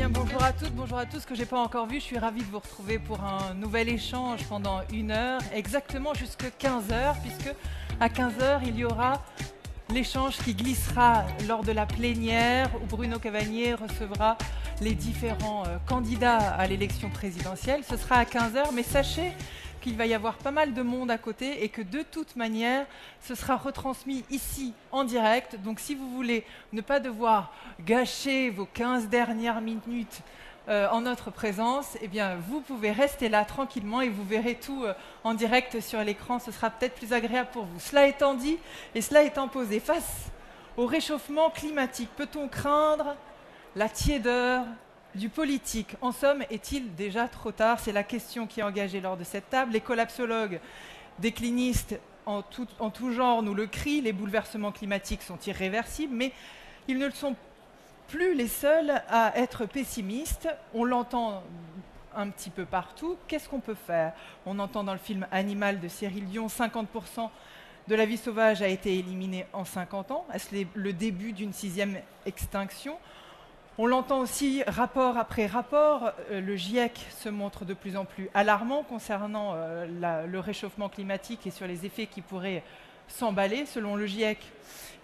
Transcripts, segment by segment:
bien, bonjour à toutes, bonjour à tous que j'ai pas encore vu. Je suis ravie de vous retrouver pour un nouvel échange pendant 1 heure, exactement jusqu'à 15 heures, puisque à 15 heures, il y aura l'échange qui glissera lors de la plénière où Bruno Cavagnier recevra les différents candidats à l'élection présidentielle. Ce sera à 15 heures, mais sachez qu'il va y avoir pas mal de monde à côté et que de toute manière, ce sera retransmis ici en direct. Donc si vous voulez ne pas devoir gâcher vos 15 dernières minutes en notre présence, eh bien, vous pouvez rester là tranquillement et vous verrez tout en direct sur l'écran. Ce sera peut-être plus agréable pour vous. Cela étant dit et cela étant posé, face au réchauffement climatique, peut-on craindre la tiédeur du politique? En somme, est-il déjà trop tard? C'est la question qui est engagée lors de cette table. Les collapsologues déclinistes en tout genre nous le crient, les bouleversements climatiques sont irréversibles, mais ils ne sont plus les seuls à être pessimistes. On l'entend un petit peu partout. Qu'est-ce qu'on peut faire? On entend dans le film Animal de Cyril Dion, 50% de la vie sauvage a été éliminée en 50 ans. Est-ce le début d'une 6e extinction? On l'entend aussi rapport après rapport, le GIEC se montre de plus en plus alarmant concernant le réchauffement climatique et sur les effets qui pourraient s'emballer. Selon le GIEC,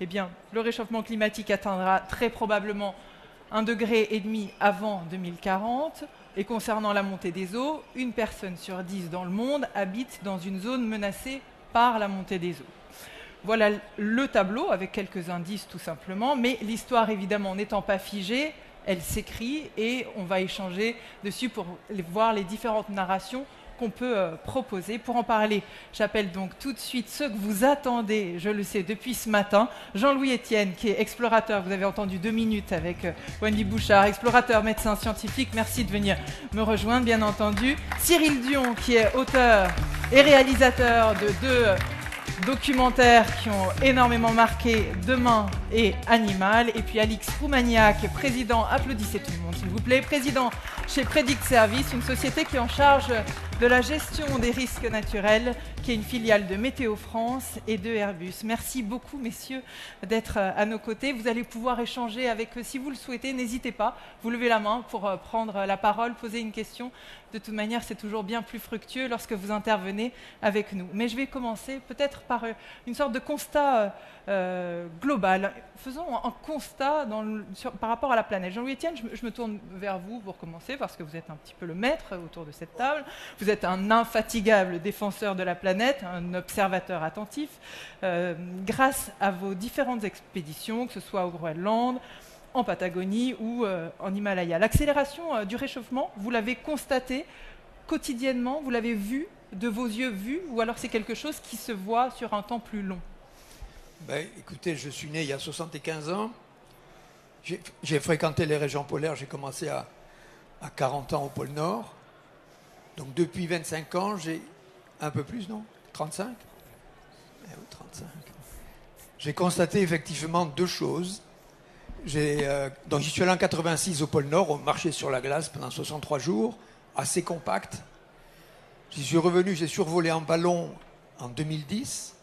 eh bien, le réchauffement climatique atteindra très probablement 1,5 degré avant 2040. Et concernant la montée des eaux, 1 personne sur 10 dans le monde habite dans une zone menacée par la montée des eaux. Voilà le tableau avec quelques indices tout simplement, mais l'histoire évidemment n'étant pas figée, elle s'écrit et on va échanger dessus pour voir les différentes narrations qu'on peut proposer. Pour en parler, j'appelle donc tout de suite ceux que vous attendez, je le sais, depuis ce matin. Jean-Louis Etienne, qui est explorateur, vous avez entendu 2 minutes avec Wendy Bouchard, explorateur, médecin scientifique, merci de venir me rejoindre, bien entendu. Cyril Dion, qui est auteur et réalisateur de 2 documentaires qui ont énormément marqué Demain et Animal. Et puis Alix Roumaniac, président, applaudissez tout le monde s'il vous plaît, président chez Predict Service, une société qui est en charge de la gestion des risques naturels, qui est une filiale de Météo France et de Airbus. Merci beaucoup, messieurs, d'être à nos côtés. Vous allez pouvoir échanger avec eux si vous le souhaitez. N'hésitez pas, vous levez la main pour prendre la parole, poser une question. De toute manière, c'est toujours bien plus fructueux lorsque vous intervenez avec nous. Mais je vais commencer peut-être par une sorte de constat global. Faisons un constat par rapport à la planète. Jean-Louis Etienne, je me tourne vers vous pour commencer, parce que vous êtes un petit peu le maître autour de cette table. Vous êtes un infatigable défenseur de la planète, un observateur attentif. Grâce à vos différentes expéditions, que ce soit au Groenland, en Patagonie ou en Himalaya. L'accélération du réchauffement, vous l'avez constaté quotidiennement, vous l'avez vu, de vos yeux vus, ou alors c'est quelque chose qui se voit sur un temps plus long? Écoutez, je suis né il y a 75 ans. J'ai fréquenté les régions polaires, j'ai commencé à 40 ans au pôle Nord. Donc depuis 25 ans, j'ai un peu plus, non? 35 ? Eh oui, 35. J'ai constaté effectivement 2 choses. Donc j'y suis allé en 86 au pôle Nord, on marchait sur la glace pendant 63 jours, assez compact. J'y suis revenu, j'ai survolé en ballon en 2010.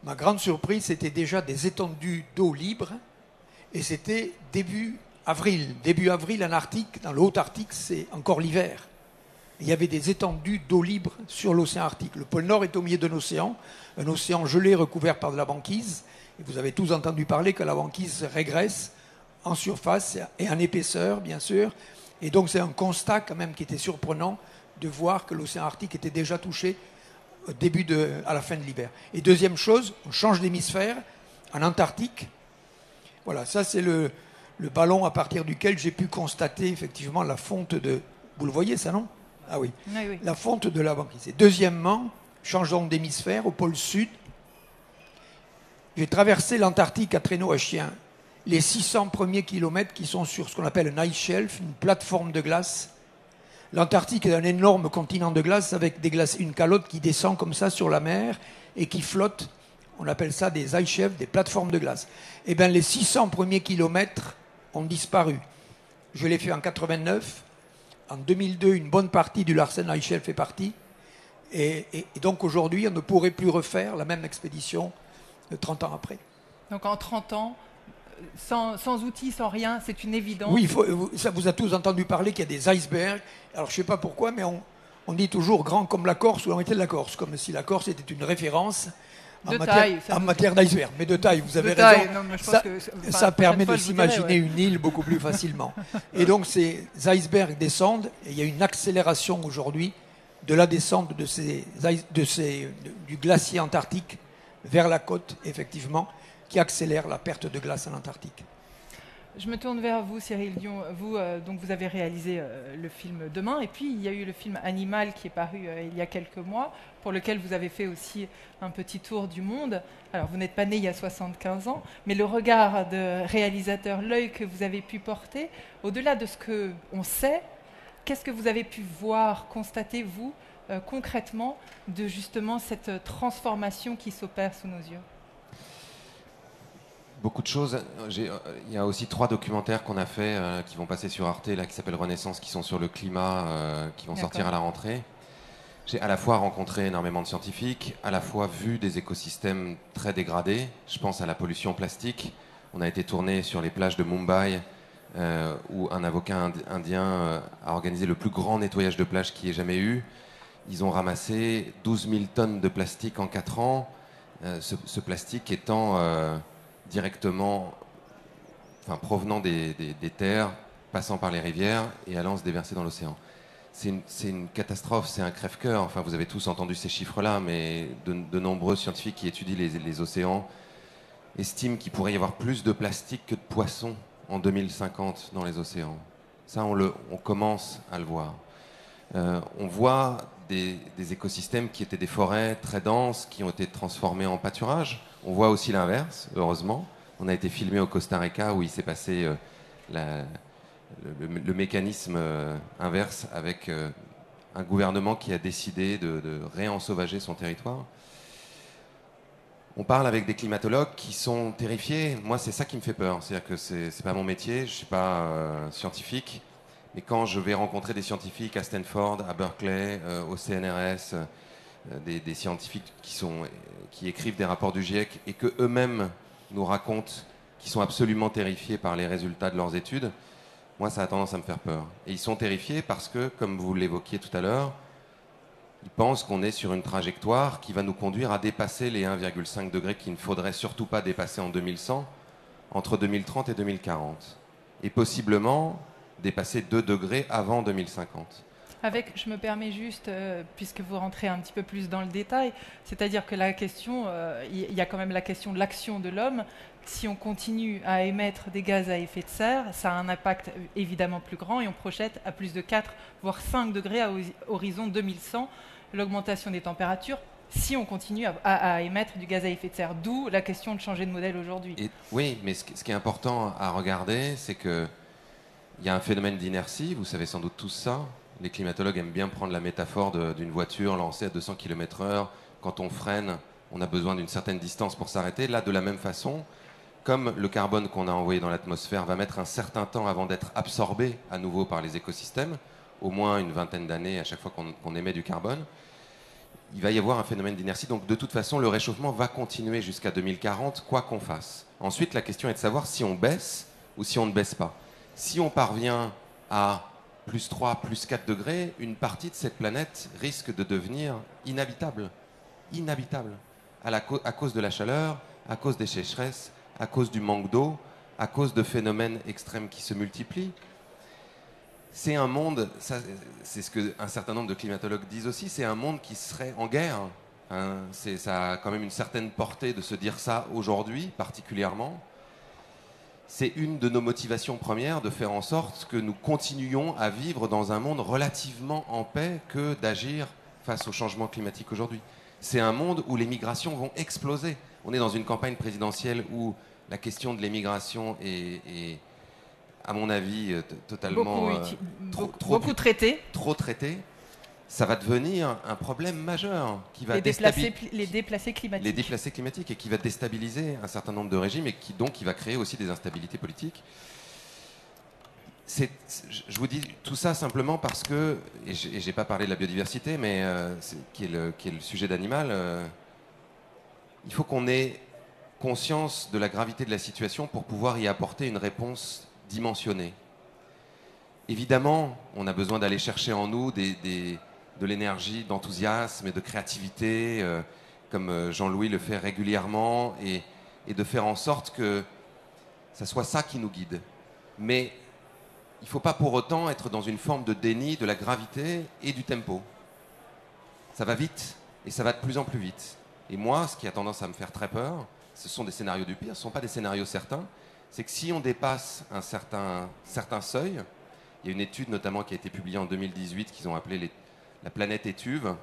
Ma grande surprise, c'était déjà des étendues d'eau libre, et c'était début avril. Début avril en Arctique, dans le Haut-Arctique, c'est encore l'hiver. Il y avait des étendues d'eau libre sur l'océan Arctique. Le pôle Nord est au milieu d'un océan gelé recouvert par de la banquise. Et vous avez tous entendu parler que la banquise régresse en surface et en épaisseur, bien sûr. Et donc c'est un constat quand même qui était surprenant de voir que l'océan Arctique était déjà touché à la fin de l'hiver. Et deuxième chose, on change d'hémisphère en Antarctique. Voilà, ça c'est le ballon à partir duquel j'ai pu constater effectivement la fonte de... Vous le voyez ça, non? Ah oui. Oui. La fonte de la banquise. Et deuxièmement, changeons d'hémisphère au pôle sud. J'ai traversé l'Antarctique à traîneau à chien. Les 600 premiers kilomètres qui sont sur ce qu'on appelle un ice shelf, une plateforme de glace. L'Antarctique est un énorme continent de glace avec une calotte qui descend comme ça sur la mer et qui flotte. On appelle ça des ice shelves, des plateformes de glace. Eh bien, les 600 premiers kilomètres ont disparu. Je l'ai fait en 89. En 2002, une bonne partie du Larsen Ice Shelf est partie. Et donc aujourd'hui, on ne pourrait plus refaire la même expédition 30 ans après. Donc en 30 ans, sans outils, sans rien, c'est une évidence. Oui, ça vous a tous entendu parler qu'il y a des icebergs. Alors je ne sais pas pourquoi, mais on dit toujours grand comme la Corse ou la moitié de la Corse, comme si la Corse était une référence en matière d'iceberg. Mais de taille, vous avez raison. Non, mais ça permet de s'imaginer une île beaucoup plus facilement. Et donc ces icebergs descendent, et il y a une accélération aujourd'hui de la descente du glacier antarctique vers la côte, effectivement, qui accélère la perte de glace en Antarctique. Je me tourne vers vous, Cyril Dion. Donc vous avez réalisé le film Demain, et puis il y a eu le film Animal qui est paru il y a quelques mois, pour lequel vous avez fait aussi un petit tour du monde. Alors vous n'êtes pas né il y a 75 ans, mais le regard de réalisateur, l'œil que vous avez pu porter, au-delà de ce qu'on sait, qu'est-ce que vous avez pu voir, constater, vous, concrètement, de justement cette transformation qui s'opère sous nos yeux? Beaucoup de choses. Il y a aussi 3 documentaires qu'on a fait qui vont passer sur Arte, là, qui s'appellent Renaissance, qui sont sur le climat, qui vont sortir à la rentrée. J'ai à la fois rencontré énormément de scientifiques, à la fois vu des écosystèmes très dégradés. Je pense à la pollution plastique. On a été tourné sur les plages de Mumbai, où un avocat indien a organisé le plus grand nettoyage de plage qu'il y ait jamais eu. Ils ont ramassé 12 000 tonnes de plastique en 4 ans. Ce plastique étant directement, provenant des terres, passant par les rivières et allant se déverser dans l'océan. C'est une catastrophe, c'est un crève-cœur. Enfin, vous avez tous entendu ces chiffres-là, mais de nombreux scientifiques qui étudient les océans estiment qu'il pourrait y avoir plus de plastique que de poissons en 2050 dans les océans. Ça, on commence à le voir. On voit des écosystèmes qui étaient des forêts très denses, qui ont été transformés en pâturage. On voit aussi l'inverse, heureusement. On a été filmé au Costa Rica où il s'est passé le mécanisme inverse avec un gouvernement qui a décidé de réensauvager son territoire. On parle avec des climatologues qui sont terrifiés. Moi, c'est ça qui me fait peur. C'est-à-dire que c'est pas mon métier, je ne suis pas scientifique. Mais quand je vais rencontrer des scientifiques à Stanford, à Berkeley, au CNRS, des scientifiques qui écrivent des rapports du GIEC et que eux-mêmes nous racontent qu'ils sont absolument terrifiés par les résultats de leurs études, moi, ça a tendance à me faire peur. Et ils sont terrifiés parce que, comme vous l'évoquiez tout à l'heure, ils pensent qu'on est sur une trajectoire qui va nous conduire à dépasser les 1,5 degrés qu'il ne faudrait surtout pas dépasser en 2100, entre 2030 et 2040. Et possiblement dépasser 2 degrés avant 2050. Je me permets juste, puisque vous rentrez un petit peu plus dans le détail, c'est-à-dire que la question, il y a quand même la question de l'action de l'homme. Si on continue à émettre des gaz à effet de serre, ça a un impact évidemment plus grand et on projette à plus de 4, voire 5 degrés à horizon 2100, l'augmentation des températures, si on continue à émettre du gaz à effet de serre. D'où la question de changer de modèle aujourd'hui. Oui, mais ce qui est important à regarder, c'est qu'il y a un phénomène d'inertie, vous savez sans doute tous ça. Les climatologues aiment bien prendre la métaphore d'une voiture lancée à 200 km/h. Quand on freine, on a besoin d'une certaine distance pour s'arrêter. Là, de la même façon, comme le carbone qu'on a envoyé dans l'atmosphère va mettre un certain temps avant d'être absorbé à nouveau par les écosystèmes, au moins une vingtaine d'années à chaque fois qu'on émet du carbone, il va y avoir un phénomène d'inertie. Donc de toute façon, le réchauffement va continuer jusqu'à 2040, quoi qu'on fasse. Ensuite, la question est de savoir si on baisse ou si on ne baisse pas. Si on parvient à plus 3, plus 4 degrés, une partie de cette planète risque de devenir inhabitable. Inhabitable. À cause de la chaleur, à cause des sécheresses, à cause du manque d'eau, à cause de phénomènes extrêmes qui se multiplient. C'est un monde, c'est ce qu'un certain nombre de climatologues disent aussi, c'est un monde qui serait en guerre. Hein, ça a quand même une certaine portée de se dire ça aujourd'hui, particulièrement. C'est une de nos motivations premières de faire en sorte que nous continuions à vivre dans un monde relativement en paix que d'agir face au changement climatique aujourd'hui. C'est un monde où les migrations vont exploser. On est dans une campagne présidentielle où la question de l'émigration est à mon avis, totalement beaucoup traitée. Trop traitée. Ça va devenir un problème majeur qui va les déplacés climatiques. Les déplacés climatiques et qui va déstabiliser un certain nombre de régimes et qui va créer aussi des instabilités politiques. Je vous dis tout ça simplement parce que, et j'ai pas parlé de la biodiversité, mais qui est le sujet d'Animal, il faut qu'on ait conscience de la gravité de la situation pour pouvoir y apporter une réponse dimensionnée. Évidemment, on a besoin d'aller chercher en nous de l'énergie, d'enthousiasme et de créativité, comme Jean-Louis le fait régulièrement, et de faire en sorte que ça soit ça qui nous guide. Mais il ne faut pas pour autant être dans une forme de déni de la gravité et du tempo. Ça va vite, et ça va de plus en plus vite. Et moi, ce qui a tendance à me faire très peur, ce sont des scénarios du pire, ce ne sont pas des scénarios certains, c'est que si on dépasse un certain seuil, il y a une étude notamment qui a été publiée en 2018 qu'ils ont appelée la planète étuve,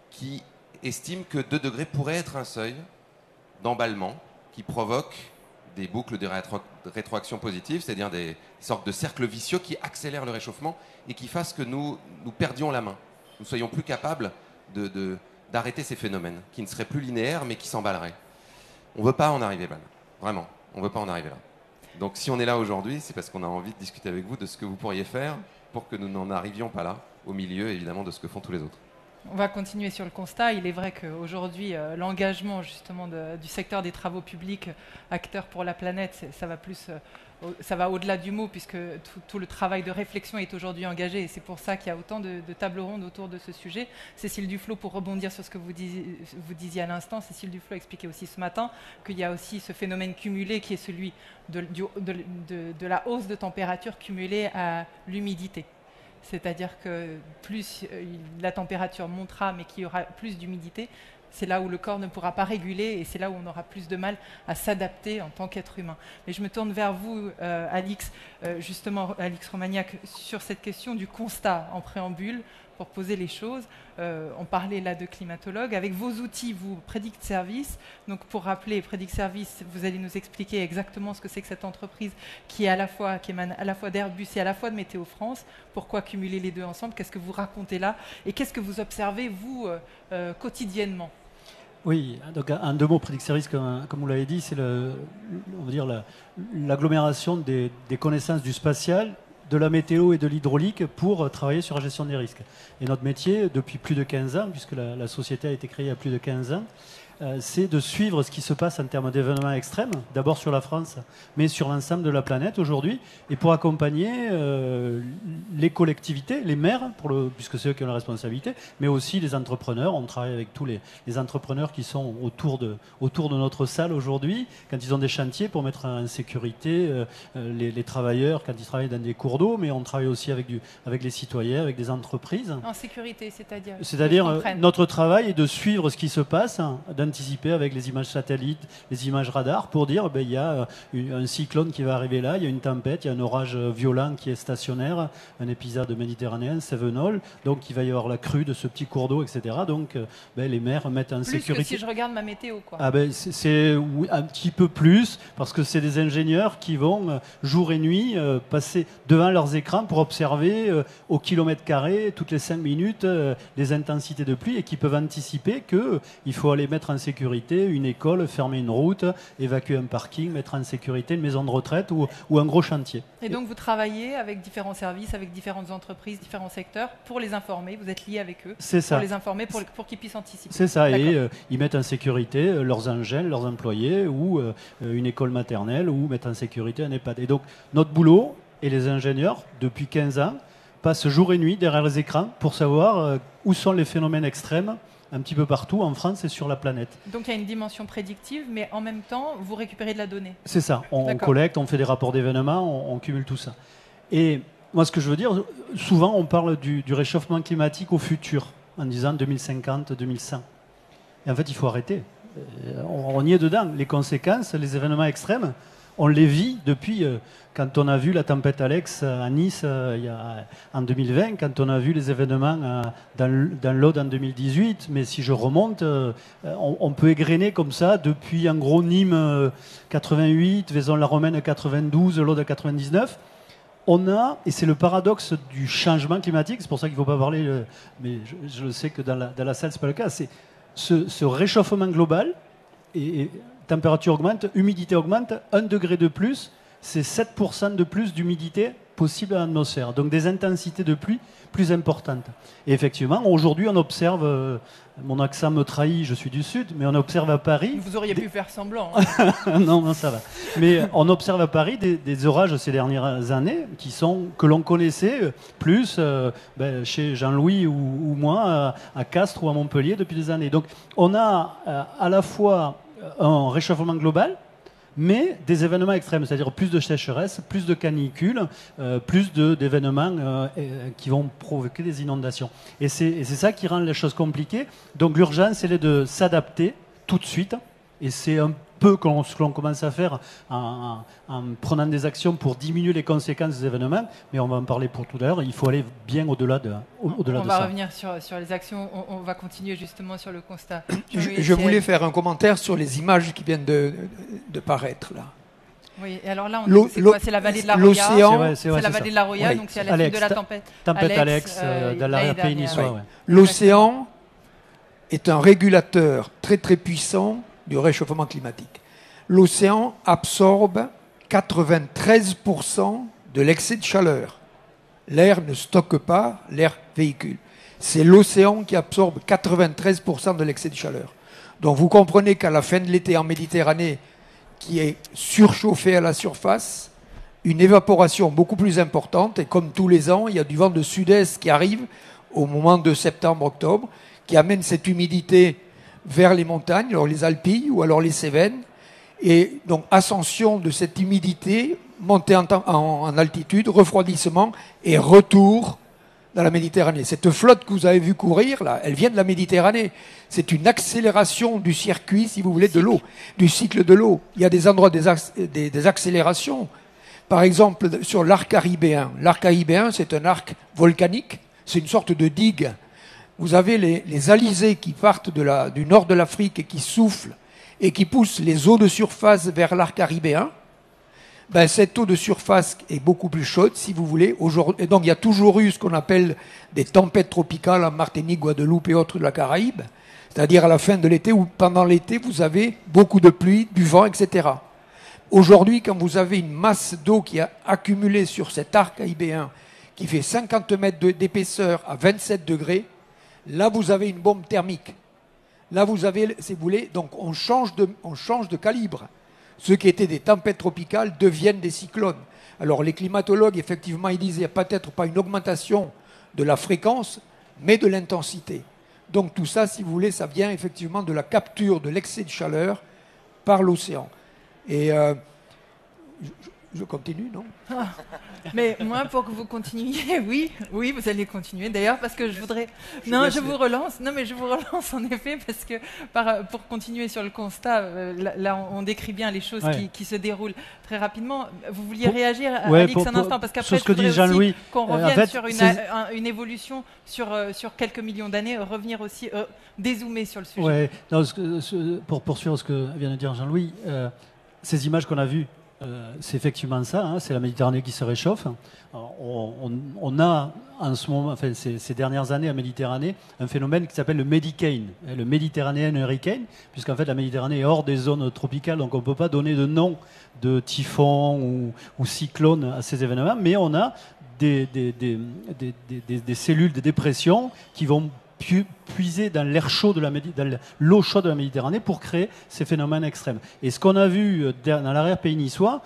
qui estime que 2 degrés pourrait être un seuil d'emballement qui provoque des boucles de rétroaction positive, c'est-à-dire des sortes de cercles vicieux qui accélèrent le réchauffement et qui fassent que nous perdions la main. Nous ne soyons plus capables d'arrêter ces phénomènes, qui ne seraient plus linéaires mais qui s'emballeraient. On ne veut pas en arriver là, vraiment, on ne veut pas en arriver là. Donc si on est là aujourd'hui, c'est parce qu'on a envie de discuter avec vous de ce que vous pourriez faire pour que nous n'en arrivions pas là, au milieu évidemment de ce que font tous les autres. On va continuer sur le constat. Il est vrai qu'aujourd'hui, l'engagement justement du secteur des travaux publics, acteurs pour la planète, ça va au-delà du mot, puisque tout le travail de réflexion est aujourd'hui engagé. Et c'est pour ça qu'il y a autant de tables rondes autour de ce sujet. Cécile Duflot, pour rebondir sur ce que vous disiez à l'instant, Cécile Duflot expliquait aussi ce matin qu'il y a aussi ce phénomène cumulé qui est celui de la hausse de température cumulée à l'humidité. C'est-à-dire que plus la température montera, mais qu'il y aura plus d'humidité, c'est là où le corps ne pourra pas réguler et c'est là où on aura plus de mal à s'adapter en tant qu'être humain. Mais je me tourne vers vous, Alix, justement, Alix Romagnac, sur cette question du constat en préambule, pour poser les choses. On parlait là de climatologue. Avec vos outils, vous, Predict Service, donc pour rappeler, Predict Service, vous allez nous expliquer exactement ce que c'est que cette entreprise qui émane à la fois d'Airbus et à la fois de Météo France. Pourquoi cumuler les deux ensemble? Qu'est-ce que vous racontez là? Et qu'est-ce que vous observez, vous, quotidiennement? Oui, donc en 2 mots, Predict Service, comme vous l'avez dit, c'est l'agglomération des connaissances du spatial, de la météo et de l'hydraulique pour travailler sur la gestion des risques. Et notre métier, depuis plus de 15 ans, puisque la société a été créée il y a plus de 15 ans, c'est de suivre ce qui se passe en termes d'événements extrêmes, d'abord sur la France, mais sur l'ensemble de la planète aujourd'hui, et pour accompagner les collectivités, les maires, puisque c'est eux qui ont la responsabilité, mais aussi les entrepreneurs. On travaille avec tous les entrepreneurs qui sont autour de notre salle aujourd'hui, quand ils ont des chantiers pour mettre en sécurité les travailleurs, quand ils travaillent dans des cours d'eau, mais on travaille aussi avec les citoyens, avec des entreprises. En sécurité, c'est-à-dire notre travail est de suivre ce qui se passe, d'anticiper avec les images satellites, les images radars, pour dire il y a un cyclone qui va arriver là, il y a une tempête, il y a un orage violent qui est stationnaire, un épisode méditerranéen, Sevenol, donc il va y avoir la crue de ce petit cours d'eau, etc. Donc les maires mettent en sécurité. Plus que si je regarde ma météo, quoi. C'est un petit peu plus, parce que c'est des ingénieurs qui vont jour et nuit passer devant leurs écrans pour observer au kilomètre carré, toutes les 5 minutes, les intensités de pluie, et qui peuvent anticiper qu'il faut aller mettre en sécurité une école, fermer une route, évacuer un parking, mettre en sécurité une maison de retraite ou un gros chantier. Et donc vous travaillez avec différents services, avec différentes entreprises, différents secteurs, pour les informer, vous êtes lié avec eux, pour les informer, pour qu'ils puissent anticiper. C'est ça, et ils mettent en sécurité leurs engins, leurs employés, ou une école maternelle, ou mettre en sécurité un EHPAD. Et donc notre boulot, et les ingénieurs, depuis 15 ans, passent jour et nuit derrière les écrans pour savoir où sont les phénomènes extrêmes, un petit peu partout en France et sur la planète. Donc il y a une dimension prédictive, mais en même temps, vous récupérez de la donnée. C'est ça, on collecte, on fait des rapports d'événements, on cumule tout ça. Et moi, ce que je veux dire, souvent on parle du réchauffement climatique au futur, en disant 2050, 2100. Et en fait, il faut arrêter. On y est dedans. Les conséquences, les événements extrêmes, on les vit depuis quand on a vu la tempête Alex à Nice en 2020, quand on a vu les événements dans l'Aude en 2018. Mais si je remonte, on peut égrener comme ça depuis en gros Nîmes 88, Vaison-la-Romaine 92, l'Aude 99. On a, et c'est le paradoxe du changement climatique, c'est pour ça qu'il ne faut pas parler, mais je le sais que dans la salle, ce n'est pas le cas, c'est ce réchauffement global, et température augmente, humidité augmente, 1 degré de plus, c'est 7% de plus d'humidité possible à l'atmosphère. Donc des intensités de pluie plus importantes. Et effectivement, aujourd'hui, on observe, mon accent me trahit, je suis du Sud, mais on observe à Paris... Vous auriez pu faire semblant. Hein. non, ça va. Mais on observe à Paris des orages ces dernières années que l'on connaissait plus chez Jean-Louis ou moi à Castres ou à Montpellier depuis des années. Donc on a à la fois un réchauffement global, mais des événements extrêmes, c'est-à-dire plus de sécheresse, plus de canicules, plus d'événements qui vont provoquer des inondations. Et c'est ça qui rend les choses compliquées. Donc l'urgence, elle est de s'adapter tout de suite, et c'est un peu ce que l'on commence à faire en prenant des actions pour diminuer les conséquences des événements, mais on va en parler pour tout à l'heure, il faut aller bien au-delà de ça. On va revenir sur les actions, on va continuer justement sur le constat. Je voulais faire un commentaire sur les images qui viennent de paraître là. Oui, et alors là, c'est la vallée de la Roya. L'océan, c'est la vallée de la Roya, donc c'est à la suite de la tempête. Tempête Alex de l'arrière-pays niçois. Ouais. L'océan est un régulateur très très puissant du réchauffement climatique. L'océan absorbe 93% de l'excès de chaleur. L'air ne stocke pas, l'air véhicule. C'est l'océan qui absorbe 93% de l'excès de chaleur. Donc vous comprenez qu'à la fin de l'été en Méditerranée, qui est surchauffée à la surface, une évaporation beaucoup plus importante, et comme tous les ans, il y a du vent de sud-est qui arrive au moment de septembre-octobre, qui amène cette humidité vers les montagnes, alors les Alpilles ou alors les Cévennes, et donc ascension de cette humidité, montée en altitude, refroidissement et retour dans la Méditerranée. Cette flotte que vous avez vue courir, là, elle vient de la Méditerranée. C'est une accélération du circuit, si vous voulez, de l'eau, du cycle de l'eau. Il y a des endroits des accélérations. Par exemple, sur l'arc caribéen. L'arc caribéen, c'est un arc volcanique, c'est une sorte de digue. Vous avez les alizés qui partent du nord de l'Afrique et qui soufflent et qui poussent les eaux de surface vers l'arc caribéen. Ben, cette eau de surface est beaucoup plus chaude, si vous voulez. Et donc, il y a toujours eu ce qu'on appelle des tempêtes tropicales en Martinique, Guadeloupe et autres de la Caraïbe. C'est-à-dire à la fin de l'été ou pendant l'été, vous avez beaucoup de pluie, du vent, etc. Aujourd'hui, quand vous avez une masse d'eau qui a accumulé sur cet arc caribéen qui fait 50 mètres d'épaisseur à 27 degrés, là, vous avez une bombe thermique. Là, vous avez, si vous voulez, donc on change de calibre. Ceux qui étaient des tempêtes tropicales deviennent des cyclones. Alors, les climatologues, effectivement, ils disaient peut-être pas une augmentation de la fréquence, mais de l'intensité. Donc, tout ça, si vous voulez, ça vient effectivement de la capture de l'excès de chaleur par l'océan. Et je continue, non ? Mais moi, pour que vous continuiez, oui, vous allez continuer. D'ailleurs, parce que je voudrais... je vous relance. Non, mais je vous relance en effet, parce que pour continuer sur le constat, là, on décrit bien les choses qui se déroulent très rapidement. Vous vouliez réagir, Alix, un instant, parce qu'après, je voudrais aussi qu'on revienne sur une évolution sur quelques millions d'années, revenir aussi, dézoomer sur le sujet. Oui, pour poursuivre ce que vient de dire Jean-Louis, ces images qu'on a vues, c'est effectivement ça, hein, c'est la Méditerranée qui se réchauffe. Alors, on a en ce moment, enfin, ces dernières années en Méditerranée, un phénomène qui s'appelle le Medicane, le Mediterranean Hurricane, puisqu'en fait la Méditerranée est hors des zones tropicales, donc on ne peut pas donner de nom de typhon ou cyclone à ces événements, mais on a des cellules de dépression qui vont puiser dans l'air chaud dans l'eau chaude de la Méditerranée pour créer ces phénomènes extrêmes. Et ce qu'on a vu dans l'arrière-pays niçois,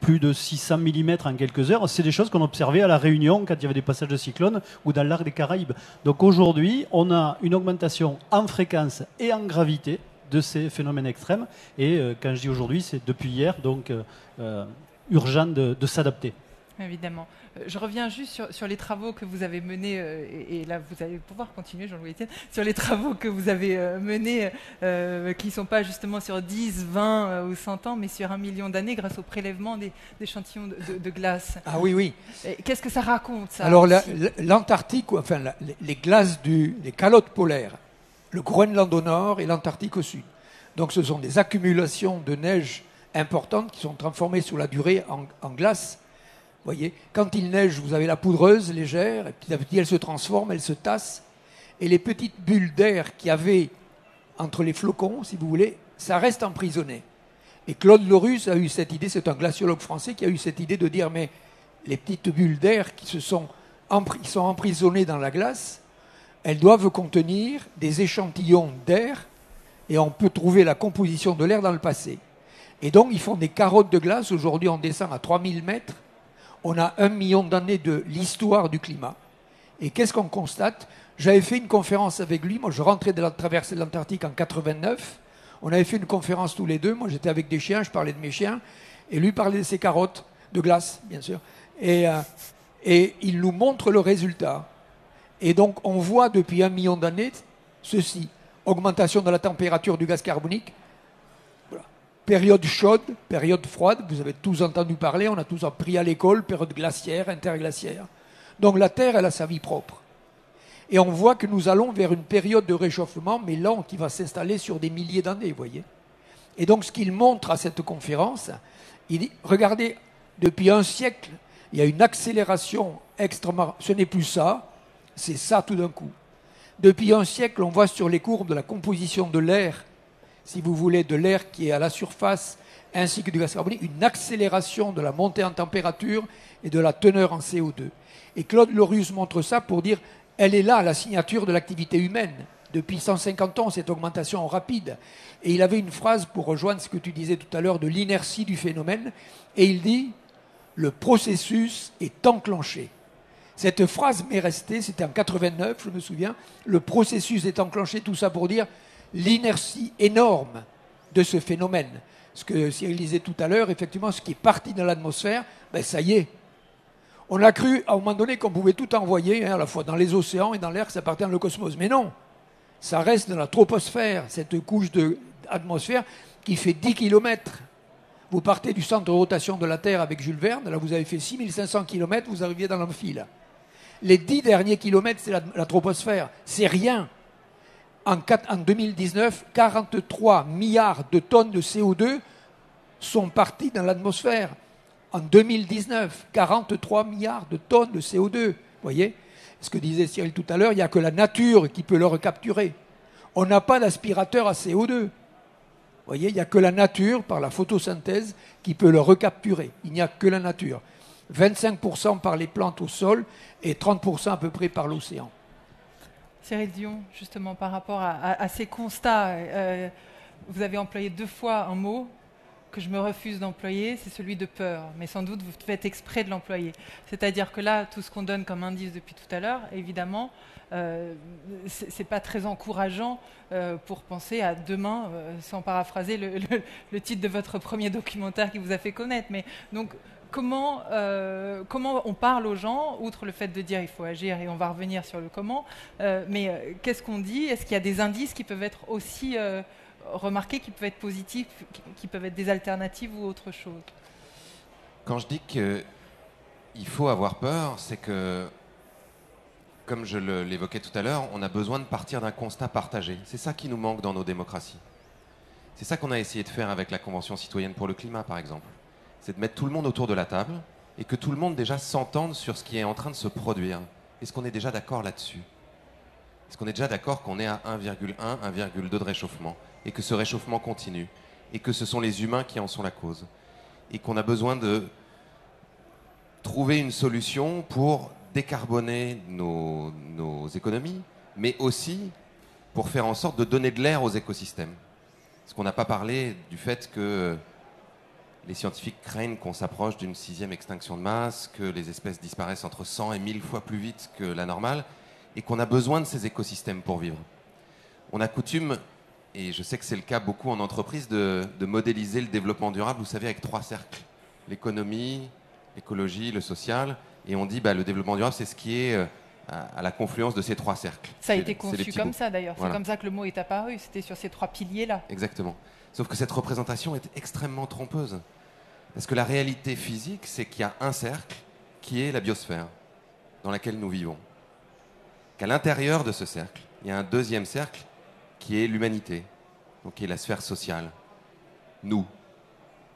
plus de 600 mm en quelques heures, c'est des choses qu'on observait à La Réunion quand il y avait des passages de cyclones ou dans l'arc des Caraïbes. Donc aujourd'hui, on a une augmentation en fréquence et en gravité de ces phénomènes extrêmes. Et quand je dis aujourd'hui, c'est depuis hier, donc urgent de s'adapter. Évidemment. Je reviens juste sur les travaux que vous avez menés, et là vous allez pouvoir continuer, Jean-Louis Etienne, sur les travaux que vous avez menés, qui ne sont pas justement sur 10, 20 ou 100 ans, mais sur 1 million d'années grâce au prélèvement d'échantillons de glace. Ah oui. Qu'est-ce que ça raconte, ça? Alors l'Antarctique, enfin les glaces les calottes polaires, le Groenland au nord et l'Antarctique au sud. Donc ce sont des accumulations de neige importantes qui sont transformées sur la durée en glace. Voyez, quand il neige, vous avez la poudreuse légère, et petit à petit, elle se transforme, elle se tasse, et les petites bulles d'air qu'il y avait entre les flocons, si vous voulez, ça reste emprisonné. Et Claude Lorus a eu cette idée, c'est un glaciologue français qui a eu cette idée de dire, mais les petites bulles d'air qui sont emprisonnées dans la glace, elles doivent contenir des échantillons d'air et on peut trouver la composition de l'air dans le passé. Et donc, ils font des carottes de glace. Aujourd'hui, on descend à 3000 mètres. On a 1 million d'années de l'histoire du climat. Et qu'est-ce qu'on constate? J'avais fait une conférence avec lui. Moi, je rentrais de la traversée de l'Antarctique en 89. On avait fait une conférence tous les deux. Moi, j'étais avec des chiens, je parlais de mes chiens. Et lui parlait de ses carottes de glace, bien sûr. Et il nous montre le résultat. Et donc, on voit depuis 1 million d'années ceci. Augmentation de la température du gaz carbonique. Voilà. Période chaude, période froide. Vous avez tous entendu parler, on a tous appris à l'école, période glaciaire, interglaciaire. Donc la Terre, elle a sa vie propre. Et on voit que nous allons vers une période de réchauffement, mais lent, qui va s'installer sur des milliers d'années, vous voyez. Et donc, ce qu'il montre à cette conférence, il dit, regardez, depuis 1 siècle, il y a une accélération extrêmement... Ce n'est plus ça, c'est ça tout d'un coup. Depuis 1 siècle, on voit sur les courbes de la composition de l'air, si vous voulez, de l'air qui est à la surface, ainsi que du gaz carbonique, une accélération de la montée en température et de la teneur en CO2. Et Claude Lorius montre ça pour dire, elle est là, la signature de l'activité humaine. Depuis 150 ans, cette augmentation rapide. Et il avait une phrase pour rejoindre ce que tu disais tout à l'heure de l'inertie du phénomène, et il dit, le processus est enclenché. Cette phrase m'est restée, c'était en 89, je me souviens, le processus est enclenché, tout ça pour dire l'inertie énorme de ce phénomène. Ce que Cyril disait tout à l'heure, effectivement, ce qui est parti dans l'atmosphère, ben ça y est. On a cru, à un moment donné, qu'on pouvait tout envoyer, à la fois dans les océans et dans l'air, que ça partait dans le cosmos. Mais non, ça reste dans la troposphère, cette couche d'atmosphère qui fait 10 km. Vous partez du centre de rotation de la Terre avec Jules Verne, là vous avez fait 6500 km, vous arriviez dans l'amphi. Les 10 derniers kilomètres, c'est la troposphère. C'est rien. En 2019, 43 milliards de tonnes de CO2 sont partis dans l'atmosphère. En 2019, 43 milliards de tonnes de CO2. Vous voyez ce que disait Cyril tout à l'heure, il n'y a que la nature qui peut le recapturer. On n'a pas d'aspirateur à CO2. Vous voyez, il n'y a que la nature, par la photosynthèse, qui peut le recapturer. Il n'y a que la nature. 25% par les plantes au sol et 30% à peu près par l'océan. Cyril Dion, justement, par rapport à ces constats, vous avez employé 2 fois un mot que je me refuse d'employer, c'est celui de peur. Mais sans doute, vous faites exprès de l'employer. C'est-à-dire que là, tout ce qu'on donne comme indice depuis tout à l'heure, évidemment, c'est pas très encourageant pour penser à demain, sans paraphraser le titre de votre premier documentaire qui vous a fait connaître. Mais donc, comment on parle aux gens, outre le fait de dire il faut agir, et on va revenir sur le comment, mais qu'est-ce qu'on dit? Est-ce qu'il y a des indices qui peuvent être aussi remarqués, qui peuvent être positifs, qui peuvent être des alternatives ou autre chose? Quand je dis qu'il faut avoir peur, c'est que, comme je l'évoquais tout à l'heure, on a besoin de partir d'un constat partagé. C'est ça qui nous manque dans nos démocraties. C'est ça qu'on a essayé de faire avec la Convention citoyenne pour le climat, par exemple. C'est de mettre tout le monde autour de la table et que tout le monde déjà s'entende sur ce qui est en train de se produire. Est-ce qu'on est déjà d'accord là-dessus? Est-ce qu'on est déjà d'accord qu'on est à 1,1, 1,2 de réchauffement et que ce réchauffement continue et que ce sont les humains qui en sont la cause et qu'on a besoin de trouver une solution pour décarboner nos économies, mais aussi pour faire en sorte de donner de l'air aux écosystèmes. Parce qu'on n'a pas parlé du fait que les scientifiques craignent qu'on s'approche d'une 6e extinction de masse, que les espèces disparaissent entre 100 et 1000 fois plus vite que la normale, et qu'on a besoin de ces écosystèmes pour vivre. On a coutume, et je sais que c'est le cas beaucoup en entreprise, de modéliser le développement durable, vous savez, avec 3 cercles. L'économie, l'écologie, le social, et on dit le développement durable, c'est ce qui est à la confluence de ces 3 cercles. Ça a été conçu comme ça d'ailleurs, voilà. C'est comme ça que le mot est apparu, c'était sur ces 3 piliers-là. Exactement. Sauf que cette représentation est extrêmement trompeuse. Parce que la réalité physique, c'est qu'il y a un cercle qui est la biosphère, dans laquelle nous vivons. Qu'à l'intérieur de ce cercle, il y a un 2e cercle qui est l'humanité, donc qui est la sphère sociale, nous.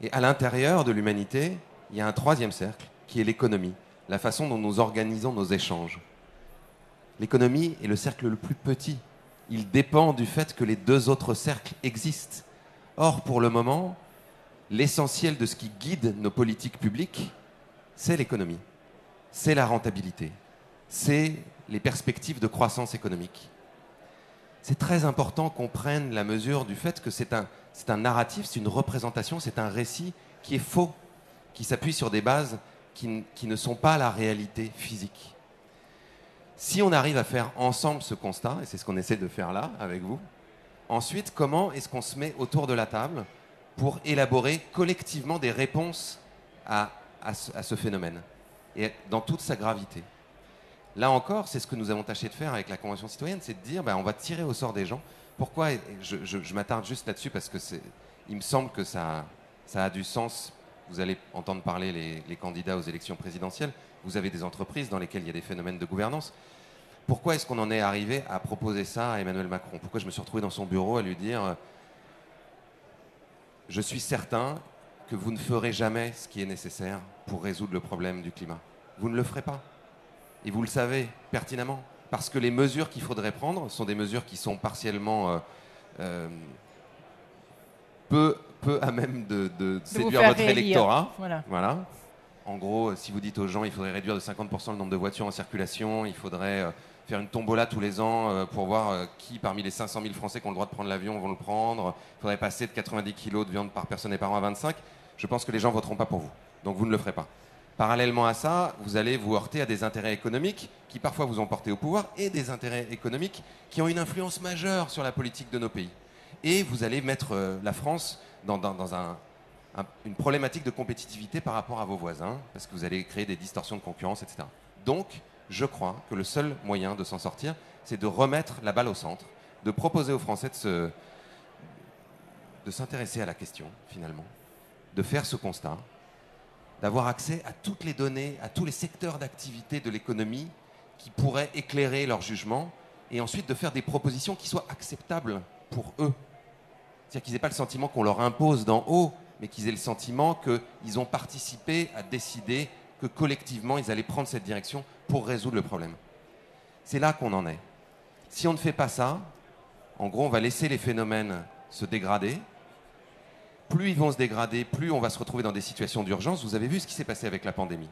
Et à l'intérieur de l'humanité, il y a un 3e cercle qui est l'économie, la façon dont nous organisons nos échanges. L'économie est le cercle le plus petit. Il dépend du fait que les 2 autres cercles existent. Or, pour le moment, l'essentiel de ce qui guide nos politiques publiques, c'est l'économie. c'est la rentabilité, c'est les perspectives de croissance économique. C'est très important qu'on prenne la mesure du fait que c'est un narratif, c'est une représentation, c'est un récit qui est faux, qui s'appuie sur des bases qui ne sont pas la réalité physique. Si on arrive à faire ensemble ce constat, et c'est ce qu'on essaie de faire là avec vous, ensuite, comment est-ce qu'on se met autour de la table pour élaborer collectivement des réponses à ce phénomène, et dans toute sa gravité. Là encore, c'est ce que nous avons tâché de faire avec la Convention citoyenne, c'est de dire on va tirer au sort des gens. Pourquoi je m'attarde juste là-dessus parce que il me semble que ça a du sens. Vous allez entendre parler les candidats aux élections présidentielles. Vous avez des entreprises dans lesquelles il y a des phénomènes de gouvernance. Pourquoi est-ce qu'on en est arrivé à proposer ça à Emmanuel Macron? Pourquoi je me suis retrouvé dans son bureau à lui dire « Je suis certain que vous ne ferez jamais ce qui est nécessaire pour résoudre le problème du climat. Vous ne le ferez pas. Et vous le savez pertinemment. Parce que les mesures qu'il faudrait prendre sont des mesures qui sont partiellement peu à même de séduire votre électorat. Voilà. En gros, si vous dites aux gens il faudrait réduire de 50% le nombre de voitures en circulation, il faudrait faire une tombola tous les ans pour voir qui, parmi les 500 000 Français qui ont le droit de prendre l'avion, vont le prendre. Il faudrait passer de 90 kilos de viande par personne et par an à 25. Je pense que les gens ne voteront pas pour vous. Donc vous ne le ferez pas. Parallèlement à ça, vous allez vous heurter à des intérêts économiques qui parfois vous ont porté au pouvoir et des intérêts économiques qui ont une influence majeure sur la politique de nos pays. Et vous allez mettre la France dans une problématique de compétitivité par rapport à vos voisins parce que vous allez créer des distorsions de concurrence, etc. Donc, je crois que le seul moyen de s'en sortir, c'est de remettre la balle au centre, de proposer aux Français de s'intéresser à la question, finalement, de faire ce constat, d'avoir accès à toutes les données, à tous les secteurs d'activité de l'économie qui pourraient éclairer leur jugement, et ensuite de faire des propositions qui soient acceptables pour eux. C'est-à-dire qu'ils n'aient pas le sentiment qu'on leur impose d'en haut, mais qu'ils aient le sentiment qu'ils ont participé à décider que collectivement, ils allaient prendre cette direction pour résoudre le problème. C'est là qu'on en est. Si on ne fait pas ça, en gros, on va laisser les phénomènes se dégrader. Plus ils vont se dégrader, plus on va se retrouver dans des situations d'urgence. Vous avez vu ce qui s'est passé avec la pandémie.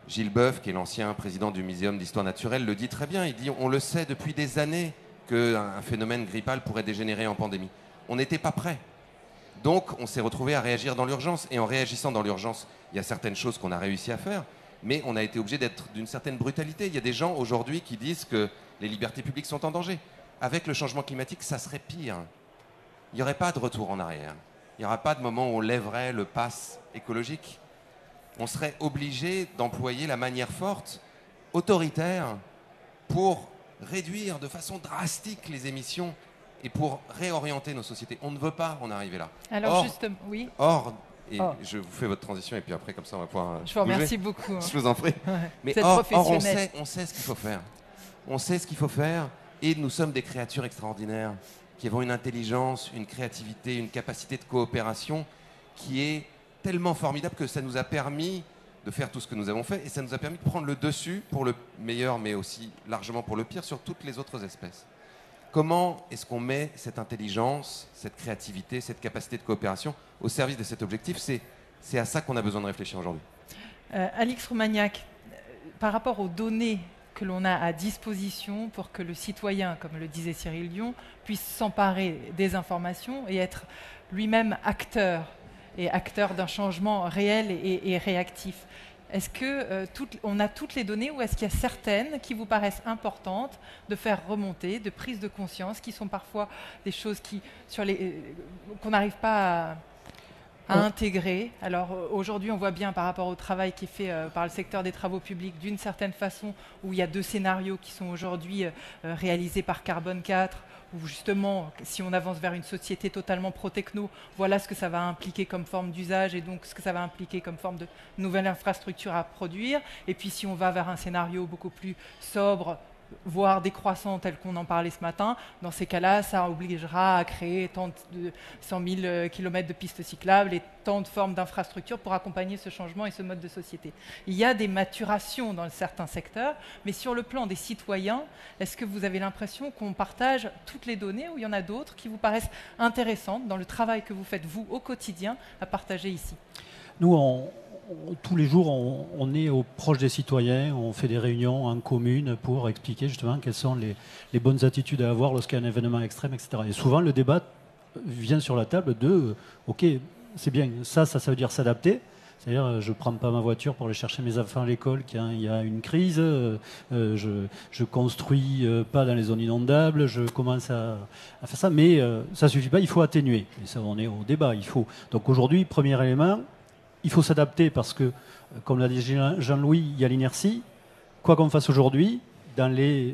Gilles Boeuf, qui est l'ancien président du Muséum d'histoire naturelle, le dit très bien. Il dit on le sait depuis des années qu'un phénomène grippal pourrait dégénérer en pandémie. On n'était pas prêt. Donc on s'est retrouvé à réagir dans l'urgence. Et en réagissant dans l'urgence, il y a certaines choses qu'on a réussi à faire, mais on a été obligé d'être d'une certaine brutalité. Il y a des gens aujourd'hui qui disent que les libertés publiques sont en danger. Avec le changement climatique, ça serait pire. Il n'y aurait pas de retour en arrière. Il n'y aura pas de moment où on lèverait le pass écologique. On serait obligé d'employer la manière forte, autoritaire, pour réduire de façon drastique les émissions et pour réorienter nos sociétés. On ne veut pas en arriver là. Alors justement, oui. Je vous fais votre transition et puis après, comme ça, on va pouvoir... Je vous remercie beaucoup. Je vous en prie. Ouais. Mais on sait ce qu'il faut faire. On sait ce qu'il faut faire et nous sommes des créatures extraordinaires qui avons une intelligence, une créativité, une capacité de coopération qui est tellement formidable que ça nous a permis de faire tout ce que nous avons fait et ça nous a permis de prendre le dessus pour le meilleur, mais aussi largement pour le pire, sur toutes les autres espèces. Comment est-ce qu'on met cette intelligence, cette créativité, cette capacité de coopération au service de cet objectif? C'est à ça qu'on a besoin de réfléchir aujourd'hui. Alix Roumaniac, par rapport aux données que l'on a à disposition pour que le citoyen, comme le disait Cyril Dion, puisse s'emparer des informations et être lui-même acteur d'un changement réel et réactif. Est-ce qu'on a toutes les données ou est-ce qu'il y a certaines qui vous paraissent importantes de faire remonter, de prise de conscience, qui sont parfois des choses qu'on n'arrive pas à intégrer? Alors aujourd'hui, on voit bien par rapport au travail qui est fait par le secteur des travaux publics, d'une certaine façon, où il y a 2 scénarios qui sont aujourd'hui réalisés par Carbone 4, où justement, si on avance vers une société totalement pro-techno, voilà ce que ça va impliquer comme forme d'usage et donc ce que ça va impliquer comme forme de nouvelle infrastructure à produire. Et puis si on va vers un scénario beaucoup plus sobre, voire décroissant tel qu'on en parlait ce matin, dans ces cas-là, ça obligera à créer tant de 100 000 km de pistes cyclables et tant de formes d'infrastructures pour accompagner ce changement et ce mode de société. Il y a des maturations dans certains secteurs, mais sur le plan des citoyens, est-ce que vous avez l'impression qu'on partage toutes les données ou il y en a d'autres qui vous paraissent intéressantes dans le travail que vous faites, vous, au quotidien, à partager ici? Nous, tous les jours, on est proche des citoyens, on fait des réunions en commune pour expliquer justement quelles sont les bonnes attitudes à avoir lorsqu'il y a un événement extrême, etc. Et souvent, le débat vient sur la table de ok, c'est bien, ça veut dire s'adapter. C'est-à-dire, je ne prends pas ma voiture pour aller chercher mes enfants à l'école quand il y a une crise, je construis pas dans les zones inondables, je commence à faire ça, mais ça ne suffit pas, il faut atténuer. Et ça, on est au débat. Donc aujourd'hui, premier élément, il faut s'adapter parce que, comme l'a dit Jean-Louis, il y a l'inertie. Quoi qu'on fasse aujourd'hui,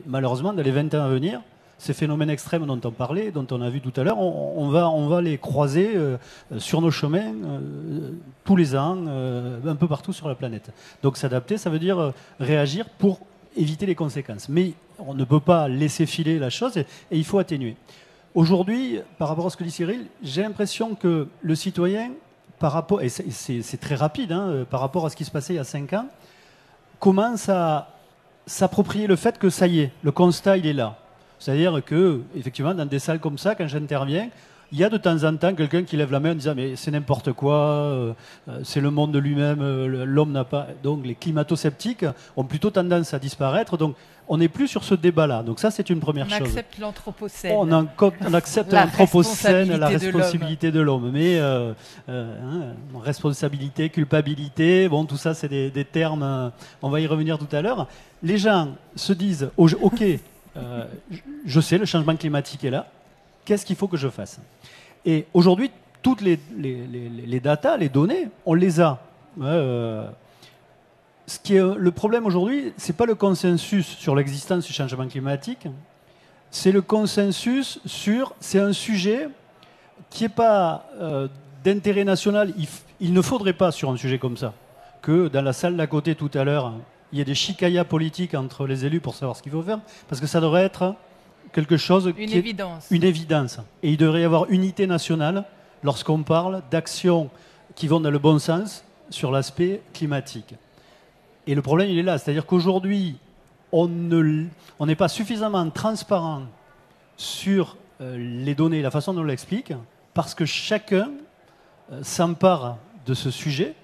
malheureusement, dans les 20 ans à venir, ces phénomènes extrêmes dont on parlait, dont on a vu tout à l'heure, on va les croiser sur nos chemins tous les ans, un peu partout sur la planète. Donc s'adapter, ça veut dire réagir pour éviter les conséquences. Mais on ne peut pas laisser filer la chose et il faut atténuer. Aujourd'hui, par rapport à ce que dit Cyril, j'ai l'impression que le citoyen, par rapport, et c'est très rapide, par rapport à ce qui se passait il y a 5 ans, commence à s'approprier le fait que ça y est, le constat il est là. C'est-à-dire que, effectivement, dans des salles comme ça, quand j'interviens, il y a de temps en temps quelqu'un qui lève la main en disant mais c'est n'importe quoi, c'est le monde de lui-même, l'homme n'a pas. Donc les climato-sceptiques ont plutôt tendance à disparaître. Donc on n'est plus sur ce débat-là. Donc ça c'est une première chose. On accepte l'anthropocène. On accepte l'anthropocène, la responsabilité de l'homme. Mais responsabilité, culpabilité, bon tout ça c'est des termes. On va y revenir tout à l'heure. Les gens se disent ok. Je sais, le changement climatique est là. Qu'est-ce qu'il faut que je fasse? Et aujourd'hui, toutes les datas, les données, on les a. Ce qui est le problème aujourd'hui, c'est pas le consensus sur l'existence du changement climatique, c'est le consensus sur. C'est un sujet qui n'est pas d'intérêt national. Il ne faudrait pas, sur un sujet comme ça, que dans la salle d'à côté tout à l'heure, il y a des chicayas politiques entre les élus pour savoir ce qu'il faut faire, parce que ça devrait être quelque chose une évidence. Une évidence. Et il devrait y avoir unité nationale lorsqu'on parle d'actions qui vont dans le bon sens sur l'aspect climatique. Et le problème, il est là. C'est-à-dire qu'aujourd'hui, on n'est pas suffisamment transparent sur les données et la façon dont on l'explique, parce que chacun s'empare de ce sujet,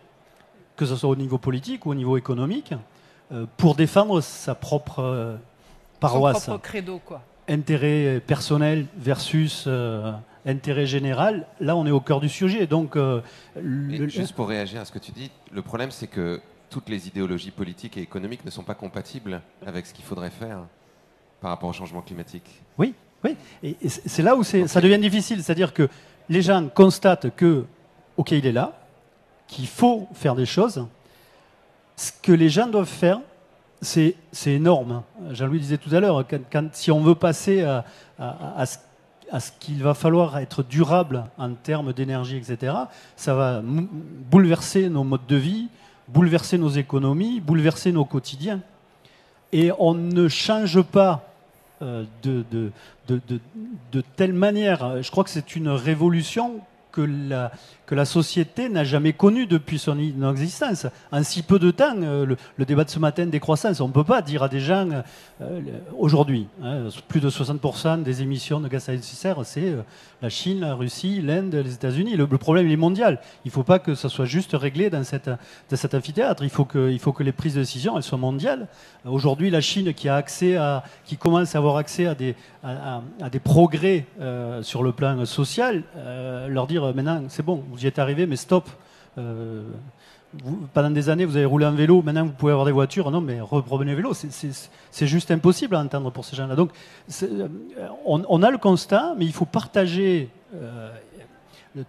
que ce soit au niveau politique ou au niveau économique, pour défendre sa propre paroisse. Son propre credo, quoi. Intérêt personnel versus intérêt général, là on est au cœur du sujet. Donc, juste pour réagir à ce que tu dis, le problème c'est que toutes les idéologies politiques et économiques ne sont pas compatibles avec ce qu'il faudrait faire par rapport au changement climatique. Oui. Et c'est là où ça devient difficile. C'est-à-dire que les gens constatent que, ok, il est là, qu'il faut faire des choses. Ce que les gens doivent faire, c'est énorme. Jean-Louis disait tout à l'heure, si on veut passer à ce qu'il va falloir être durable en termes d'énergie, etc., ça va bouleverser nos modes de vie, bouleverser nos économies, bouleverser nos quotidiens. Et on ne change pas de telle manière. Je crois que c'est une révolution que la société n'a jamais connu depuis son existence. En si peu de temps, le débat de ce matin des croissances, on ne peut pas dire à des gens, aujourd'hui, plus de 60% des émissions de gaz à effet de serre, c'est la Chine, la Russie, l'Inde, les États-Unis. Le problème, il est mondial. Il ne faut pas que ça soit juste réglé dans cet amphithéâtre. Il faut que les prises de décision, elles soient mondiales. Aujourd'hui, la Chine qui commence à avoir accès à des progrès sur le plan social, leur dire maintenant, c'est bon, vous y êtes arrivé, mais stop. Pendant des années, vous avez roulé en vélo, maintenant vous pouvez avoir des voitures. Non, mais revenez à vélo, c'est juste impossible à entendre pour ces gens-là. Donc, on a le constat, mais il faut partager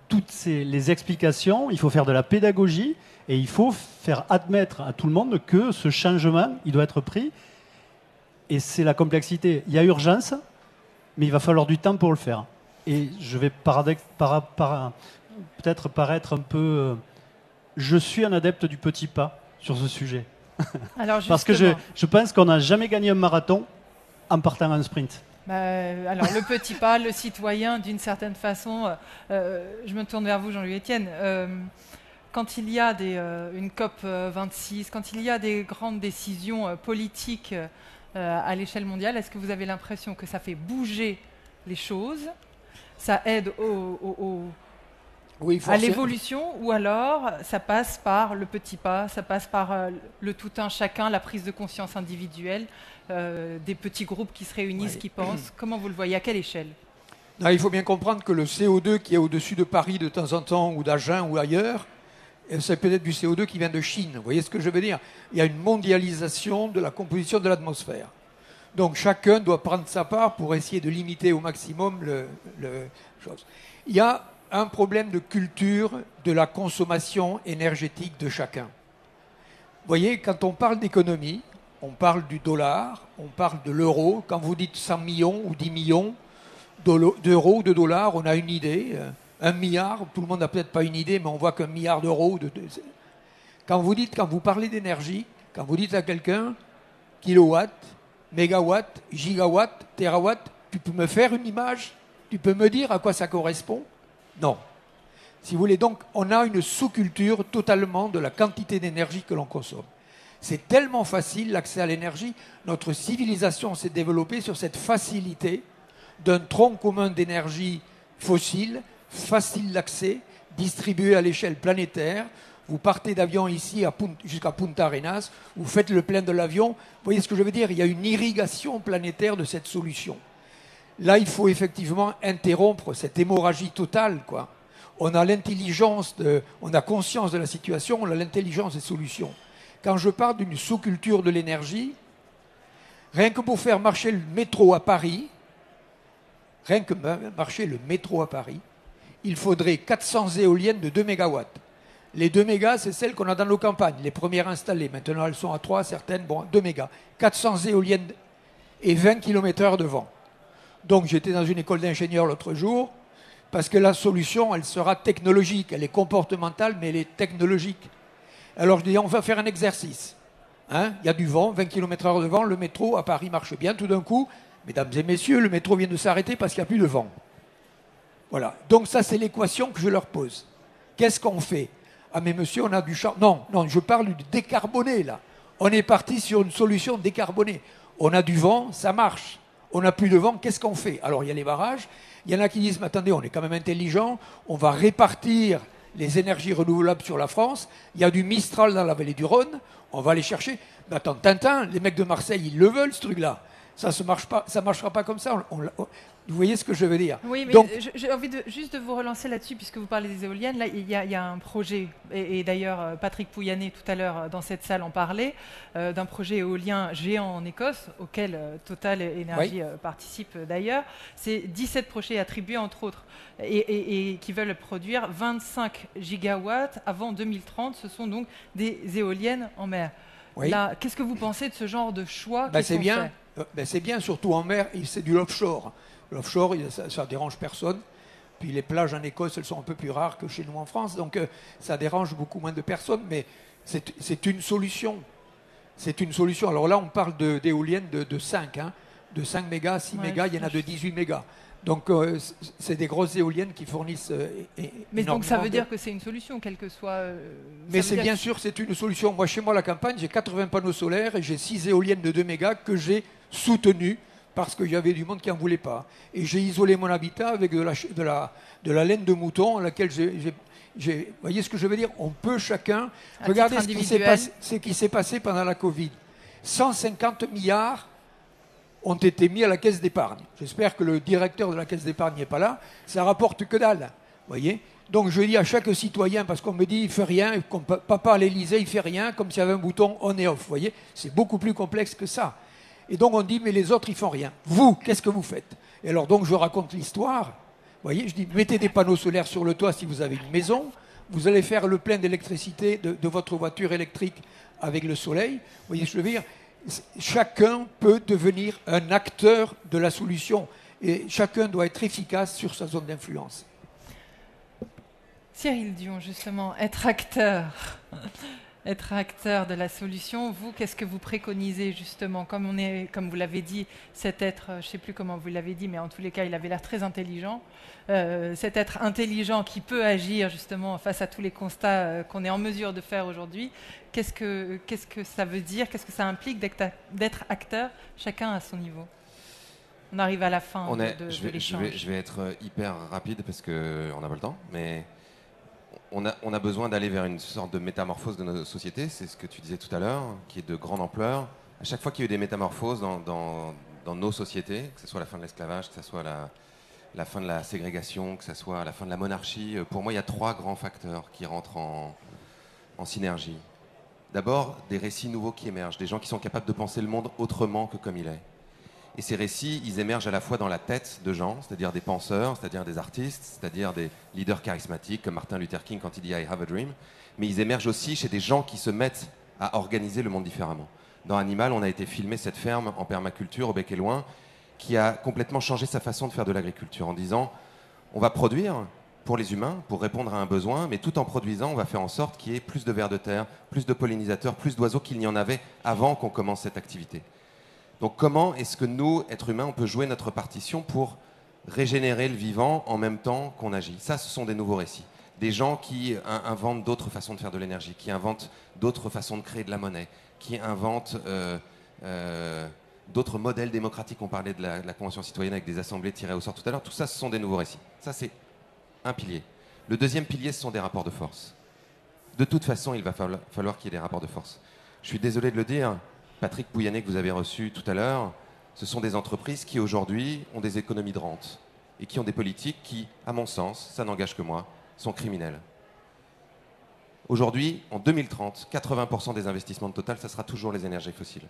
toutes les explications, il faut faire de la pédagogie, et il faut faire admettre à tout le monde que ce changement, il doit être pris. Et c'est la complexité. Il y a urgence, mais il va falloir du temps pour le faire. Et je vais peut-être paraître un peu... je suis un adepte du petit pas sur ce sujet. Alors parce que je pense qu'on n'a jamais gagné un marathon en partant en sprint. Alors le petit pas, le citoyen, d'une certaine façon, je me tourne vers vous, Jean-Louis Etienne. Quand il y a une COP 26, quand il y a des grandes décisions politiques à l'échelle mondiale, est-ce que vous avez l'impression que ça fait bouger les choses? Ça aide aux Oui, à l'évolution, ou alors ça passe par le petit pas, ça passe par le tout un chacun, la prise de conscience individuelle, des petits groupes qui se réunissent, qui pensent. Comment vous le voyez, à quelle échelle? Non, il faut bien comprendre que le CO2 qui est au-dessus de Paris de temps en temps, ou d'Agen ou ailleurs, c'est peut-être du CO2 qui vient de Chine. Vous voyez ce que je veux dire? Il y a une mondialisation de la composition de l'atmosphère. Donc chacun doit prendre sa part pour essayer de limiter au maximum le chose. Il y a un problème de culture de la consommation énergétique de chacun. Vous voyez, quand on parle d'économie, on parle du dollar, on parle de l'euro. Quand vous dites 100 millions ou 10 millions d'euros ou de dollars, on a une idée. 1 milliard, tout le monde n'a peut-être pas une idée, mais on voit qu'1 milliard d'euros. Quand vous parlez d'énergie, quand vous dites à quelqu'un kilowatt, mégawatt, gigawatt, terawatt, tu peux me faire une image? Tu peux me dire à quoi ça correspond? Non. Si vous voulez, donc, on a une sous-culture totalement de la quantité d'énergie que l'on consomme. C'est tellement facile, l'accès à l'énergie. Notre civilisation s'est développée sur cette facilité d'un tronc commun d'énergie fossile, facile d'accès, distribué à l'échelle planétaire. Vous partez d'avion ici jusqu'à Punta Arenas, vous faites le plein de l'avion. Vous voyez ce que je veux dire? Il y a une irrigation planétaire de cette solution. Là, il faut effectivement interrompre cette hémorragie totale, quoi. On a l'intelligence, on a conscience de la situation, on a l'intelligence des solutions. Quand je parle d'une sous-culture de l'énergie, rien que pour faire marcher le métro à Paris, il faudrait 400 éoliennes de 2 mégawatts. Les 2 mégas, c'est celles qu'on a dans nos campagnes, les premières installées. Maintenant, elles sont à 3, certaines, 2 mégas. 400 éoliennes et 20 km/h de vent. Donc, j'étais dans une école d'ingénieurs l'autre jour, parce que la solution, elle sera technologique. Elle est comportementale, mais elle est technologique. Alors, je dis, on va faire un exercice. Il y a du vent, 20 km/h de vent, le métro à Paris marche bien. Tout d'un coup, mesdames et messieurs, le métro vient de s'arrêter parce qu'il n'y a plus de vent. Voilà. Donc, ça, c'est l'équation que je leur pose. Qu'est-ce qu'on fait? Ah, mais monsieur, on a du charbon. Non, je parle du décarboné, là. On est parti sur une solution décarbonée. On a du vent, ça marche. On n'a plus de vent, qu'est-ce qu'on fait? Alors, il y a les barrages. Il y en a qui disent, mais attendez, on est quand même intelligent. On va répartir les énergies renouvelables sur la France. Il y a du Mistral dans la vallée du Rhône. On va aller chercher. Mais attends, Tintin, les mecs de Marseille, ils le veulent, ce truc-là. Ça ne marchera pas comme ça. Vous voyez ce que je veux dire? Oui, mais donc, j'ai envie juste de vous relancer là-dessus, puisque vous parlez des éoliennes. Là, il y a un projet, et d'ailleurs Patrick Pouyanné tout à l'heure dans cette salle en parlait, d'un projet éolien géant en Écosse, auquel Total Energy participe d'ailleurs. C'est 17 projets attribués, entre autres, et qui veulent produire 25 gigawatts avant 2030. Ce sont donc des éoliennes en mer. Oui. Là, qu'est-ce que vous pensez de ce genre de choix c'est bien. C'est bien, surtout en mer, c'est du offshore. L'offshore, ça dérange personne. Puis les plages en Écosse, elles sont un peu plus rares que chez nous en France, donc ça dérange beaucoup moins de personnes, mais c'est une solution. C'est une solution. Alors là, on parle d'éoliennes de 5, de 5 mégas, 6 mégas, il y en a de 18 mégas. Donc c'est des grosses éoliennes qui fournissent mais donc ça veut dire que c'est une solution, quelle que soit... mais c'est bien sûr, c'est une solution. Moi, chez moi, à la campagne, j'ai 80 panneaux solaires et j'ai 6 éoliennes de 2 mégas que j'ai soutenues parce qu'il y avait du monde qui n'en voulait pas. Et j'ai isolé mon habitat avec de la laine de mouton à laquelle vous voyez ce que je veux dire? On peut chacun... Regardez ce qui s'est passé pendant la Covid. 150 milliards ont été mis à la caisse d'épargne. J'espère que le directeur de la caisse d'épargne n'est pas là. Ça rapporte que dalle. Voyez? Donc je dis à chaque citoyen, parce qu'on me dit il fait rien, comme papa à l'Élysée il fait rien, comme s'il y avait un bouton on et off. Voyez? C'est beaucoup plus complexe que ça. Et donc on dit mais les autres ils font rien. Vous, qu'est-ce que vous faites? Et alors donc je raconte l'histoire. Voyez? Je dis mettez des panneaux solaires sur le toit si vous avez une maison. Vous allez faire le plein d'électricité de votre voiture électrique avec le soleil. Voyez ce que je veux dire? Chacun peut devenir un acteur de la solution et chacun doit être efficace sur sa zone d'influence. Cyril Dion, justement, être acteur de la solution, vous, qu'est-ce que vous préconisez justement? Comme vous l'avez dit, cet être, je ne sais plus comment vous l'avez dit, mais en tous les cas, il avait l'air très intelligent. Cet être intelligent qui peut agir justement face à tous les constats qu'on est en mesure de faire aujourd'hui, qu'est-ce que ça veut dire? Qu'est-ce que ça implique d'être acteur, chacun à son niveau? On arrive à la fin de l'échange. Je vais être hyper rapide parce qu'on n'a pas le temps, mais on a besoin d'aller vers une sorte de métamorphose de nos sociétés, c'est ce que tu disais tout à l'heure, qui est de grande ampleur. À chaque fois qu'il y a eu des métamorphoses dans nos sociétés, que ce soit la fin de l'esclavage, que ce soit la fin de la ségrégation, que ce soit la fin de la monarchie, pour moi, il y a 3 grands facteurs qui rentrent en synergie. D'abord, des récits nouveaux qui émergent, des gens qui sont capables de penser le monde autrement que comme il est. Et ces récits, ils émergent à la fois dans la tête de gens, c'est-à-dire des penseurs, c'est-à-dire des artistes, c'est-à-dire des leaders charismatiques comme Martin Luther King quand il dit « I have a dream », mais ils émergent aussi chez des gens qui se mettent à organiser le monde différemment. Dans Animal, on a été filmer cette ferme en permaculture au Bec et Loing qui a complètement changé sa façon de faire de l'agriculture en disant « on va produire pour les humains, pour répondre à un besoin, mais tout en produisant, on va faire en sorte qu'il y ait plus de vers de terre, plus de pollinisateurs, plus d'oiseaux qu'il n'y en avait avant qu'on commence cette activité. » Donc comment est-ce que nous, êtres humains, on peut jouer notre partition pour régénérer le vivant en même temps qu'on agit? Ça, ce sont des nouveaux récits. Des gens qui inventent d'autres façons de faire de l'énergie, qui inventent d'autres façons de créer de la monnaie, qui inventent d'autres modèles démocratiques. On parlait de la Convention citoyenne avec des assemblées tirées au sort tout à l'heure. Tout ça, ce sont des nouveaux récits. Ça, c'est un pilier. Le deuxième pilier, ce sont des rapports de force. De toute façon, il va falloir qu'il y ait des rapports de force. Je suis désolé de le dire, Patrick Pouyanné, que vous avez reçu tout à l'heure, ce sont des entreprises qui, aujourd'hui, ont des économies de rente et qui ont des politiques qui, à mon sens, ça n'engage que moi, sont criminelles. Aujourd'hui, en 2030, 80% des investissements de Total, ça sera toujours les énergies fossiles.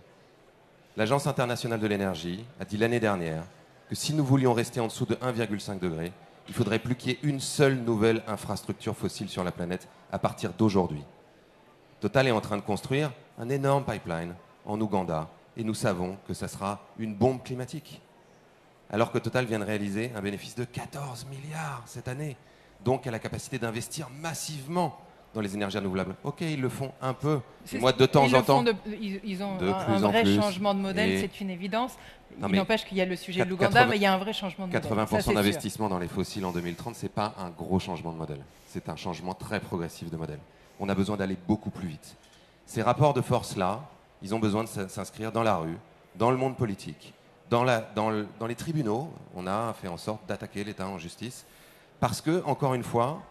L'Agence internationale de l'énergie a dit l'année dernière que si nous voulions rester en dessous de 1,5 degré, il faudrait plus qu'il y ait une seule nouvelle infrastructure fossile sur la planète à partir d'aujourd'hui. Total est en train de construire un énorme pipeline en Ouganda et nous savons que ça sera une bombe climatique. Alors que Total vient de réaliser un bénéfice de 14 milliards cette année, donc a la capacité d'investir massivement dans les énergies renouvelables. Ok, ils le font un peu. Moi, de temps en temps, ils ont un vrai changement de modèle, c'est une évidence. Il n'empêche qu'il y a le sujet de l'Ouganda, mais il y a un vrai changement de modèle. 80% d'investissement dans les fossiles en 2030, c'est pas un gros changement de modèle. C'est un changement très progressif de modèle. On a besoin d'aller beaucoup plus vite. Ces rapports de force-là, ils ont besoin de s'inscrire dans la rue, dans le monde politique, dans les tribunaux. On a fait en sorte d'attaquer l'État en justice. Parce que, encore une fois,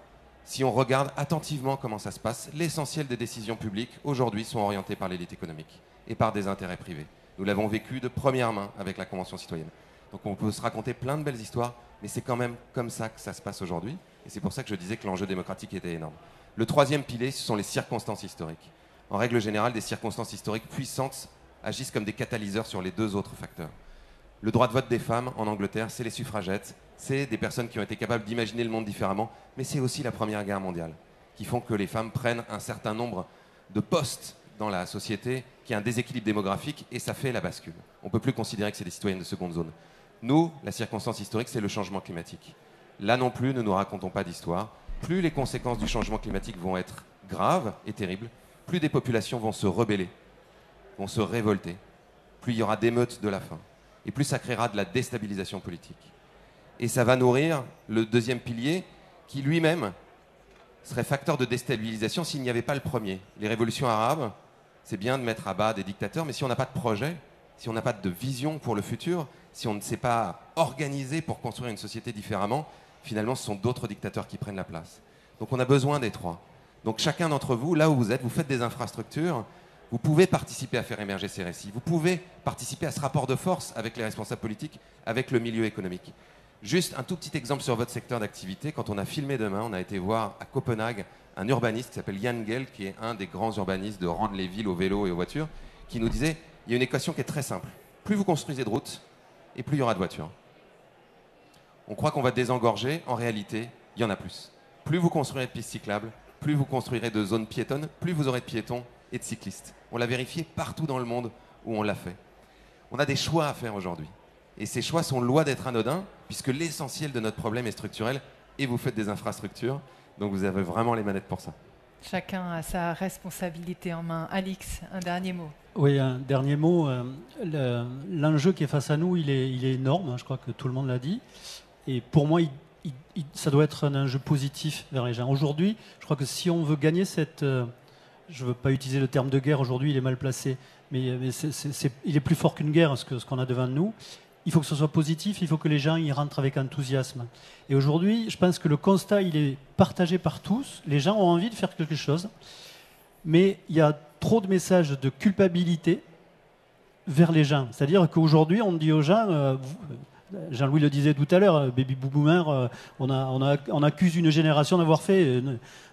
si on regarde attentivement comment ça se passe, l'essentiel des décisions publiques, aujourd'hui, sont orientées par l'élite économique et par des intérêts privés. Nous l'avons vécu de première main avec la Convention citoyenne. Donc on peut se raconter plein de belles histoires, mais c'est quand même comme ça que ça se passe aujourd'hui. Et c'est pour ça que je disais que l'enjeu démocratique était énorme. Le troisième pilier, ce sont les circonstances historiques. En règle générale, des circonstances historiques puissantes agissent comme des catalyseurs sur les 2 autres facteurs. Le droit de vote des femmes en Angleterre, c'est les suffragettes, c'est des personnes qui ont été capables d'imaginer le monde différemment, mais c'est aussi la Première Guerre mondiale, qui font que les femmes prennent un certain nombre de postes dans la société, qui a un déséquilibre démographique, et ça fait la bascule. On ne peut plus considérer que c'est des citoyennes de seconde zone. Nous, la circonstance historique, c'est le changement climatique. Là non plus, ne nous racontons pas d'histoire. Plus les conséquences du changement climatique vont être graves et terribles, plus des populations vont se rebeller, vont se révolter, plus il y aura d'émeutes de la faim, et plus ça créera de la déstabilisation politique. Et ça va nourrir le deuxième pilier, qui lui-même serait facteur de déstabilisation s'il n'y avait pas le premier. Les révolutions arabes, c'est bien de mettre à bas des dictateurs, mais si on n'a pas de projet, si on n'a pas de vision pour le futur, si on ne sait pas organiser pour construire une société différemment, finalement, ce sont d'autres dictateurs qui prennent la place. Donc on a besoin des 3. Donc chacun d'entre vous, là où vous êtes, vous faites des infrastructures, vous pouvez participer à faire émerger ces récits, vous pouvez participer à ce rapport de force avec les responsables politiques, avec le milieu économique. Juste un tout petit exemple sur votre secteur d'activité. Quand on a filmé Demain, on a été voir à Copenhague un urbaniste qui s'appelle Jan Gehl, qui est un des grands urbanistes de rendre les villes au vélo et aux voitures, qui nous disait, il y a une équation qui est très simple. Plus vous construisez de routes, et plus il y aura de voitures. On croit qu'on va désengorger, en réalité, il y en a plus. Plus vous construirez de pistes cyclables, plus vous construirez de zones piétonnes, plus vous aurez de piétons et de cyclistes. On l'a vérifié partout dans le monde où on l'a fait. On a des choix à faire aujourd'hui. Et ces choix sont loin d'être anodins, puisque l'essentiel de notre problème est structurel, et vous faites des infrastructures, donc vous avez vraiment les manettes pour ça. Chacun a sa responsabilité en main. Alix, un dernier mot. Oui, un dernier mot. L'enjeu qui est face à nous, il est énorme, je crois que tout le monde l'a dit. Et pour moi, ça doit être un enjeu positif vers les gens. Aujourd'hui, je crois que si on veut gagner cette... je ne veux pas utiliser le terme de guerre, aujourd'hui il est mal placé, mais il est plus fort qu'une guerre, ce qu'on a devant nous. il faut que ce soit positif, il faut que les gens y rentrent avec enthousiasme. Et aujourd'hui, je pense que le constat, il est partagé par tous. Les gens ont envie de faire quelque chose, mais il y a trop de messages de culpabilité vers les gens. C'est-à-dire qu'aujourd'hui, on dit aux gens, Jean-Louis le disait tout à l'heure, baby boomer, on accuse une génération d'avoir fait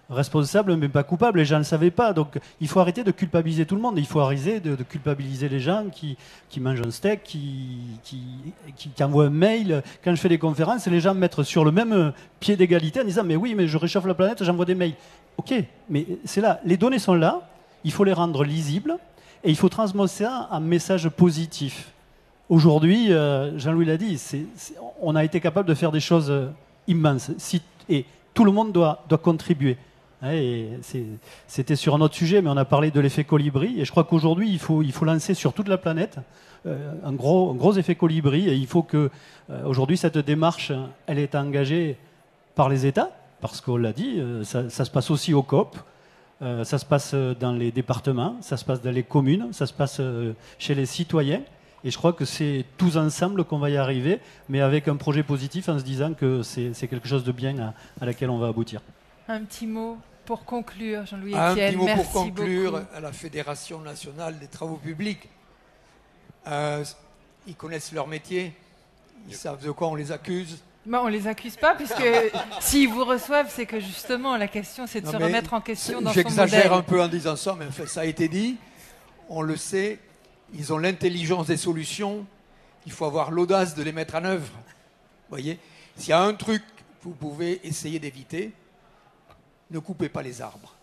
responsable mais pas coupable, les gens ne le savaient pas. Donc il faut arrêter de culpabiliser tout le monde, il faut arrêter de culpabiliser les gens qui mangent un steak, qui envoient un mail. Quand je fais des conférences, les gens me mettent sur le même pied d'égalité en disant mais oui, mais je réchauffe la planète, j'envoie des mails. Ok, mais c'est là, les données sont là, il faut les rendre lisibles et il faut transmettre ça en message positif. Aujourd'hui, Jean-Louis l'a dit, on a été capable de faire des choses immenses et tout le monde doit contribuer. Et c'était sur un autre sujet, mais on a parlé de l'effet colibri. Et je crois qu'aujourd'hui, il faut lancer sur toute la planète un gros effet colibri. Et il faut que, aujourd'hui, cette démarche, elle est engagée par les États, parce qu'on l'a dit, ça se passe aussi au COP, ça se passe dans les départements, ça se passe dans les communes, ça se passe chez les citoyens. Et je crois que c'est tous ensemble qu'on va y arriver, mais avec un projet positif en se disant que c'est quelque chose de bien à laquelle on va aboutir. Un petit mot pour conclure, Jean-Louis Un Etienne. petit mot Merci pour conclure beaucoup. à la Fédération nationale des travaux publics. Ils connaissent leur métier, ils savent de quoi on les accuse. On ne les accuse pas, puisque s'ils vous reçoivent, c'est que justement, la question, c'est de se remettre en question dans son modèle. J'exagère un peu en disant ça, mais en fait, ça a été dit, on le sait, ils ont l'intelligence des solutions, il faut avoir l'audace de les mettre en œuvre. Vous voyez, s'il y a un truc que vous pouvez essayer d'éviter, ne coupez pas les arbres.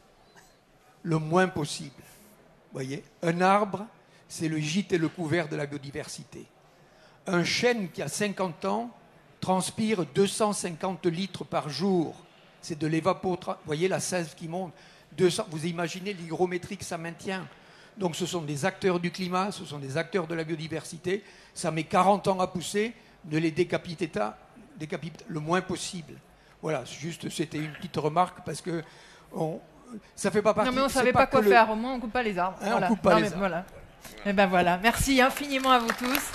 Le moins possible. Vous voyez, un arbre, c'est le gîte et le couvert de la biodiversité. Un chêne qui a 50 ans transpire 250 litres par jour. C'est de l'évapotranspiration. Vous voyez la sève qui monte. Vous imaginez l'hygrométrie que ça maintient. Donc ce sont des acteurs du climat, ce sont des acteurs de la biodiversité. Ça met 40 ans à pousser, ne les décapitez pas le moins possible. Voilà, c'était une petite remarque parce que ça fait pas partie. Non mais on ne savait pas quoi faire, au moins on ne coupe pas les arbres. Hein, voilà. On coupe pas les arbres. Voilà. Et ben voilà, merci infiniment à vous tous.